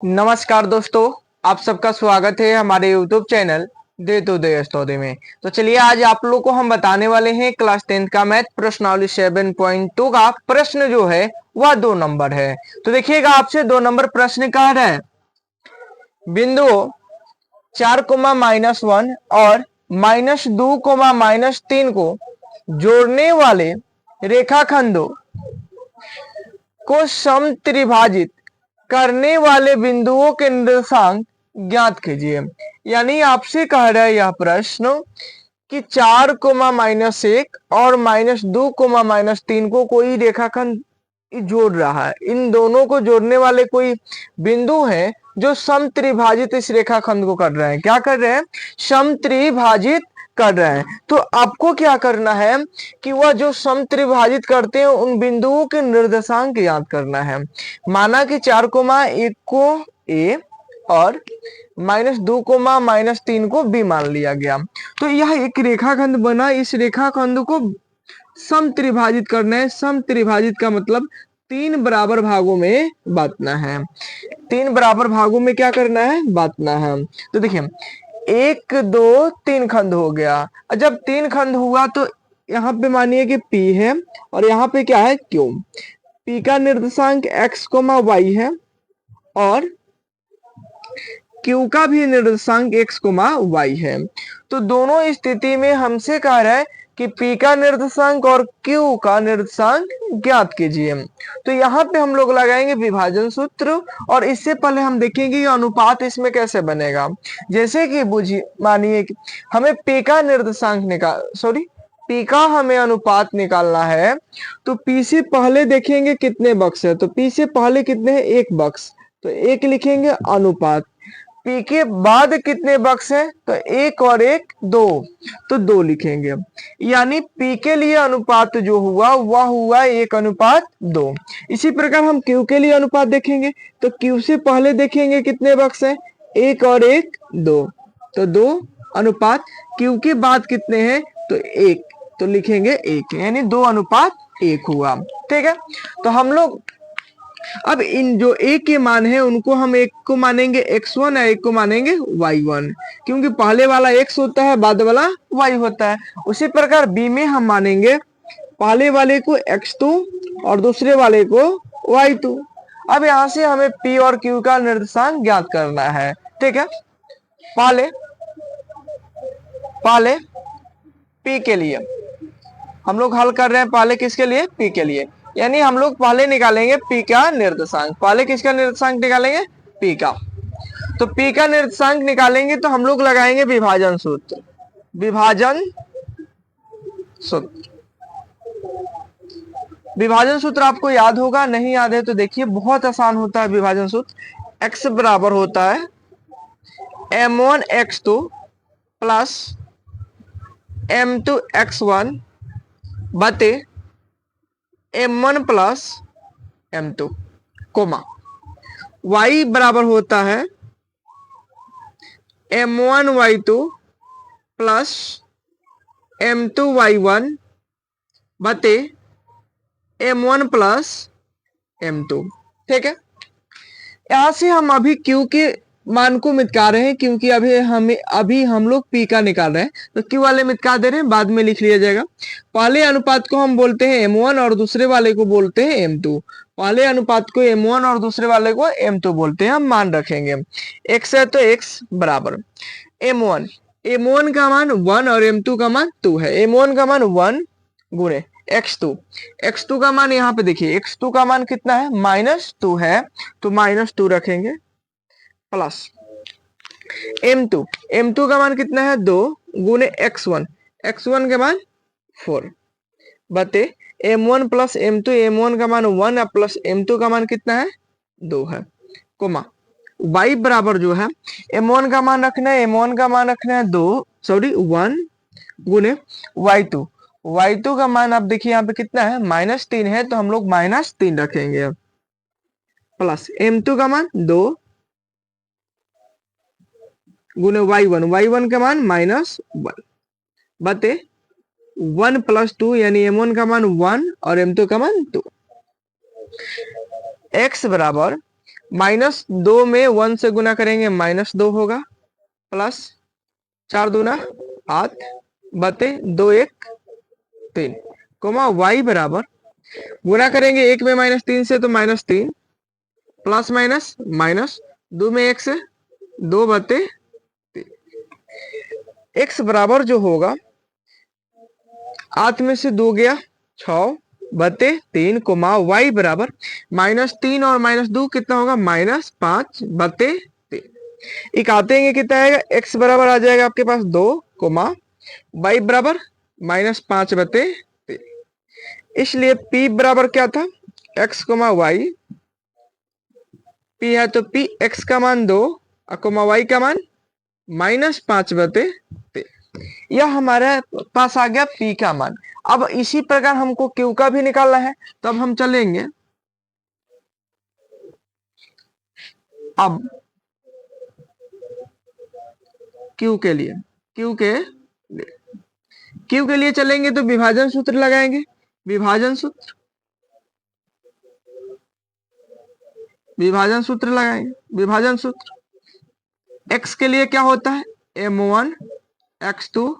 नमस्कार दोस्तों, आप सबका स्वागत है हमारे YouTube चैनल दे तो दे स्टोरी में। तो चलिए आज आप लोग को हम बताने वाले हैं क्लास 10th का मैथ प्रश्नावली 7.2 का प्रश्न जो है वह 2 नंबर है। तो देखिएगा आपसे 2 नंबर प्रश्न कह रहा है बिंदुओं 4, -1 और -2, -3 को जोड़ने वाले रेखाखंडों को समत्रिभाजित करने वाले बिंदुओं के निर्देशांक ज्ञात कीजिए। यानी आपसे कह रहा है यह प्रश्न कि 4, -1 और -2, -3 को कोई रेखाखंड जोड़ रहा है। इन दोनों को जोड़ने वाले कोई बिंदु हैं जो समत्रिभाजित इस रेखाखंड को कर रहे हैं। क्या कर रहे हैं? समत्रिभाजित कर रहे हैं। तो आपको क्या करना है कि वह जो समत्रिभाजित करते हैं उन बिंदुओं के निर्देशांक याद करना है। माना कि 4, 1 को ए और -2, -3 को बी मान लिया गया। तो यह एक रेखाखंड बना। इस रेखाखंड को समत्रिभाजित करना है। समत्रिभाजित का मतलब 3 बराबर भागों में बांटना है। 3 बराबर भागों में क्या करना है? बांटना है। तो देखिए 1, 2, 3 खंड हो गया। जब 3 खंड हुआ तो यहाँ पे मानिए कि P है और यहाँ पे क्या है? Q। P का निर्देशांक x, y है और Q का भी निर्देशांक x, y है। तो दोनों स्थिति में हमसे कह रहा है कि P का निर्देशांक और Q का निर्देशांक ज्ञात कीजिए। तो यहाँ पे हम लोग लगाएंगे विभाजन सूत्र और इससे पहले हम देखेंगे ये अनुपात इसमें कैसे बनेगा। जैसे कि बुझिए मानिए कि हमें P का निर्देशांक P का हमें अनुपात निकालना है। तो P से पहले देखेंगे कितने बक्स है। तो P से पहले कितने हैं? 1 बक्स। तो 1 लिखेंगे अनुपात। P के बाद कितने बक्स हैं? तो 1 और 1 2। तो 2 लिखेंगे। यानी P के लिए अनुपात जो हुआ वह हुआ 1:2। इसी प्रकार हम Q के लिए अनुपात देखेंगे। तो Q से पहले देखेंगे कितने बक्स हैं? 1 और 1 2। तो 2 अनुपात। Q के बाद कितने हैं? तो 1। तो लिखेंगे 1, यानी 2:1 हुआ। ठीक है। तो हम लोग अब इन जो a के मान है उनको हम एक को मानेंगे x1 और एक को मानेंगे y1, क्योंकि पहले वाला x होता है बाद वाला y होता है। उसी प्रकार b में हम मानेंगे पहले वाले को x2 और दूसरे वाले को y2। अब यहां से हमें p और q का निर्देशांक ज्ञात करना है। ठीक है। पहले p के लिए हम लोग हल कर रहे हैं। पहले किसके लिए? p के लिए। यानी हम लोग पहले निकालेंगे p का निर्देशांक। पहले किसका निर्देशांक निकालेंगे? p का। तो p का निर्देशांक निकालेंगे तो हम लोग लगाएंगे विभाजन सूत्र। विभाजन सूत्र आपको याद होगा, नहीं याद है तो देखिए बहुत आसान होता है विभाजन सूत्र। x बराबर होता है m1x2 प्लस m2x1 बटे m1 plus m2, coma y बराबर होता है m1y2 प्लस m2y1 बटे m1 प्लस m2। ठीक है। यहां से हम अभी q के मान को मिटका रहे हैं, क्योंकि अभी हम लोग p का निकाल रहे हैं। तो q वाले मिटका दे रहे हैं, बाद में लिख लिया जाएगा। पहले अनुपात को हम बोलते हैं m1 और दूसरे वाले को बोलते हैं m2। पहले अनुपात को m1 और दूसरे वाले को m2 बोलते हैं। हम मान रखेंगे x है तो x बराबर m1 का मान 1 और m2 का मान 2 है। m1 का मान 1 गुणे x2 का मान यहाँ पे देखिए x2 का मान कितना है? -2 है। तो -2 रखेंगे प्लस m2 का मान कितना है? 2 गुणे x1 का मान 4 बटे m1 प्लस m1 का मान 1 प्लस m2 का मान कितना है? 2 है, कोमा y बराबर जो है m1 का मान रखना है 1 गुणे y2 का मान आप देखिए यहाँ पे कितना है? -3 है। तो हम लोग -3 रखेंगे प्लस m2 का मान 2 गुणे y1 का मान -1 बटे 1 प्लस 2, यानी m1 का मान 1 और m2 का मान 2। x बराबर -2 में 1 से गुना करेंगे -2 होगा, प्लस 4 दूना 8 बटे 2 1 3, कोमा y बराबर गुना करेंगे 1 में -3 से तो -3 प्लस माइनस माइनस 2 में 1 से 2 बटे 3, x बराबर जो होगा 8 में से 2 गया 6 बटे 3, कोमा y बराबर -3 और -2 कितना होगा -5 बटे 3। इकातेंगे कितना आएगा, x बराबर आ जाएगा आपके पास 2, कोमा y बराबर -5 बटे 3। इसलिए p बराबर क्या था, x कोमा y, p है तो p x का मान 2 कोमा y का मान -5 बटे 3। यह हमारे पास आ गया p का मान। अब इसी प्रकार हमको q का भी निकालना है, तो अब हम चलेंगे अब q के लिए चलेंगे तो विभाजन सूत्र लगाएंगे। विभाजन सूत्र लगाएंगे। विभाजन सूत्र x के लिए क्या होता है, m1 x2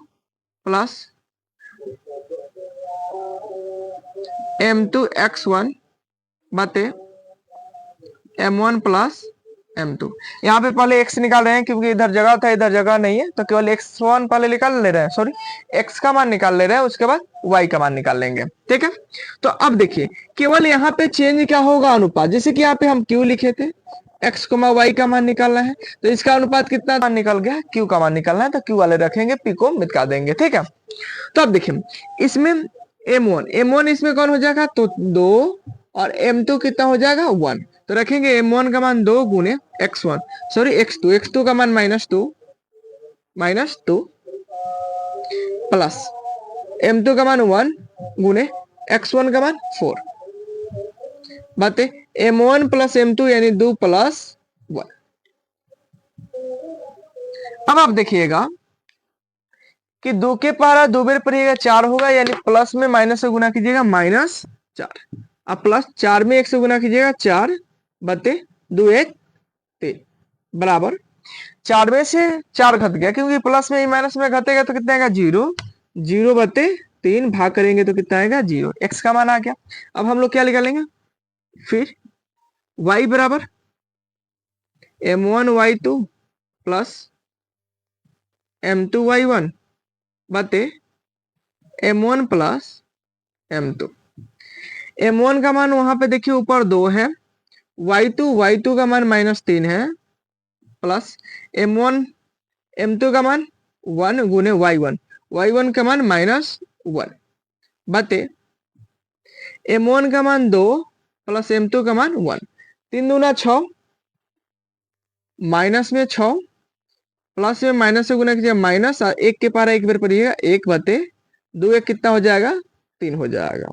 plus m2 x1 बटे m1 प्लस m2। यहाँ पे पहले x निकाल रहे हैं क्योंकि इधर जगह था, इधर जगह नहीं है, तो केवल x1 पहले निकाल ले रहे हैं, सॉरी x का मान निकाल ले रहे हैं, उसके बाद y का मान निकाल लेंगे। ठीक है, तो अब देखिए केवल यहाँ पे चेंज क्या होगा, अनुपात। जैसे कि यहाँ पे हम q लिखे थे, x कोमा y का मान निकालना है, तो इसका अनुपात कितना मान निकल गया, q का मान निकालना है, तो q वाले रखेंगे, p को मिटा देंगे। ठीक है, तो अब देखिए इसमें m1 इसमें कौन हो जाएगा, तो 2 और m2 कितना हो जाएगा 1, तो रखेंगे m1 का मान 2 गुने x1 सॉरी x2 का मान -2 प्लस m2 का मान 1 गुने x1 का मान 4 बटे m1 प्लस m2 यानी 2 प्लस 1। अब आप देखिएगा कि 2 के पारा 2 बार पड़ेगा 4 होगा, यानी प्लस में माइनस से गुना कीजिएगा -4, अब प्लस 4 में 1 से गुना कीजिएगा 4 बटे 2 1 3 बराबर 4 में से 4 घट गया, क्योंकि प्लस में माइनस में घटेगा तो कितना आएगा 0, 0 बटे 3 भाग करेंगे तो कितना आएगा 0, x का मान आ गया। अब हम लोग क्या निकालेंगे, फिर y बराबर m1 y2 plus m2 y1 बटे m1 प्लस m2। m1 का मान वहां पे देखिए ऊपर 2 है, y2 का मान -3 है, प्लस m2 का मान 1 गुने y1 का मान -1 बटे m1 का मान 2 प्लस m2 का मान 1, 3 दूना 6 माइनस में 6 प्लस में माइनस से गुना कीजिए माइनस, 1 के पारा 1 बार पड़िएगा 1 बटे 2 1 कितना हो जाएगा 3 हो जाएगा,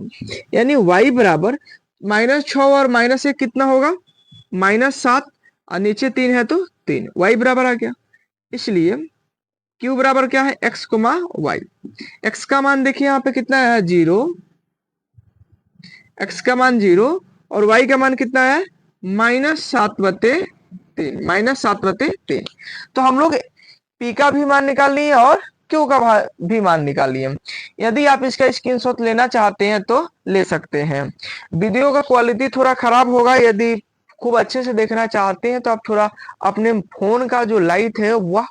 यानी y बराबर -6 और -1 कितना होगा -7 और नीचे 3 है तो 3, y बराबर आ गया। इसलिए q बराबर क्या है, x कोमा y। x का मान देखिए यहाँ पे कितना है 0, x का मान 0 और y का मान कितना है -7 बटे 3। तो हम लोग p का भी मान निकाल लिए और q का भी मान निकाल लिए। यदि आप इसका स्क्रीनशॉट लेना चाहते हैं तो ले सकते हैं। वीडियो का क्वालिटी थोड़ा खराब होगा, यदि खूब अच्छे से देखना चाहते हैं तो आप थोड़ा अपने फोन का जो लाइट है वह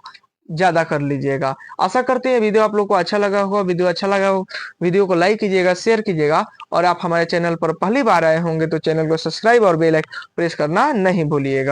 ज्यादा कर लीजिएगा। आशा करते हैं वीडियो आप लोग को अच्छा लगा होगा। वीडियो को लाइक कीजिएगा, शेयर कीजिएगा, और आप हमारे चैनल पर पहली बार आए होंगे तो चैनल को सब्सक्राइब और बेल आइकन प्रेस करना नहीं भूलिएगा।